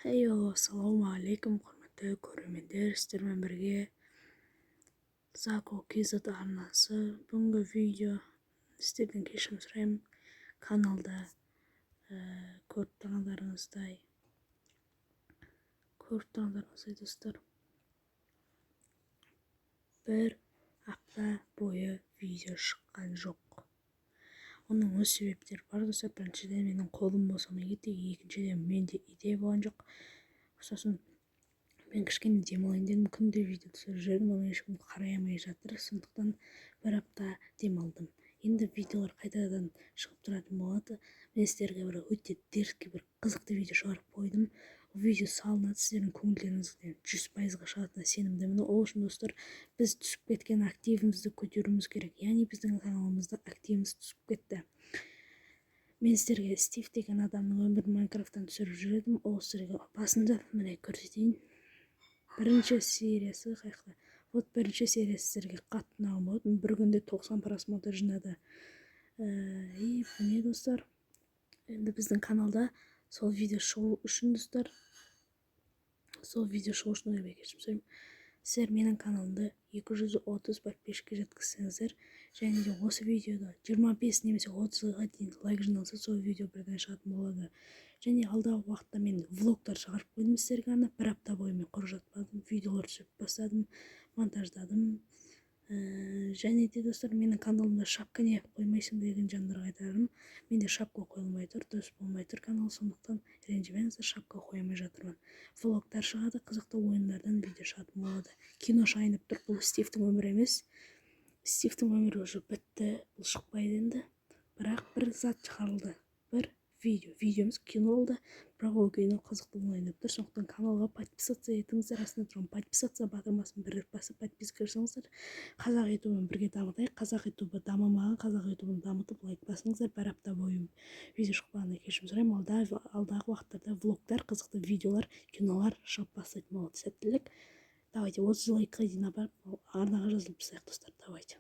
Ассаламу алейкум, құрметті көрермендер, сіздермен бірге Зако KZ арнасы. Бүгінгі видео сіздерден кешірім сұраймын. Каналда көріп тұрғандарыңыздай достар, бір апта бойы видео шыққан жоқ. Оның өз себептері бар достар. Біріншіден менің қолым босамай кетті, екіншіден менде идея болған жоқ. Сосын мен кішкене демалайын дедім, күнде видео түсіріп жүрдім, оны ешкім қарай алмай жатыр. Сондықтан бір апта демалдым. Енді видеолар қайтадан шығып тұратын болады. Мен сіздерге бір өте дерзкий, бір қызықты видео шығарып қойдым. Видео салынады, сіздердің көңілдеріңізден 100%-ға шығатынына сенімдімін. Ол үшін достар, біз түсіп кеткен активімізді көтеруіміз керек. Яғни біздің каналымызда активіміз түсіп кетті. Мен сіздерге Стив деген адамның өмірін Майнкрафттан түсіріп жүрдім. Ол сіздерге басында міне көрсетейін. Бірінші сериясы қайықта. Бірінші сериясы сіздерге қатты ұнаған болды. Бір күнде 90 просмотр жинады. Міне достар, енді біздің каналда сол видео шығу үшін достар, сіздер менің каналымда 230 подписчикке жеткізсеңіздер, және де осы видеода 25 немесе 30-ға дейін лайк жиналса, сол видео бірден шығатын болады. Және алдағы уақытта мен влогтар шығарып қойдым сіздерге арнап. Бір апта бойы мен құр жатпадым, видеолар түсіріп бастадым, монтаждадым. Және де достар, менің каналымда шапка неғып қоймайсың деген жандарға айтарым. Менде шапка қойылмай тұр, дұрыс болмай тұр канал, сондықтан ренжімеңіздер, шапка қоймай жатырмын. Влогтар шығады, қызықты ойындардан видео шығатын болады. Кино шайынып тұр, бұл Стивтің өмірі емес. Стивтің өмірі уже бітті, бұл шықпайды енді. Бірақ бір зат шығарылды, бір видеомыз кино болды, бірақ ол кино қызықты болайын деп тұр. Сондықтан каналға подписаться етіңіздер. Астына тұрған подписаться батырмасын бір басып подписка жасаңыздар. Қазақ ютубын бірге дамытайық. Қазақ ютубы дамымаған, қазақ ютубын дамытып лайк басыңыздар. Бір апта бойы видео шықпағанына кешірім сұраймын. Алдағы уақыттарда влогтар, қызықты видеолар, кинолар шығып бастайтын болады. Сәттілік. Давайте 30 лайкқа дейін апарып арнаға жазылып тастайық достар. Давайте.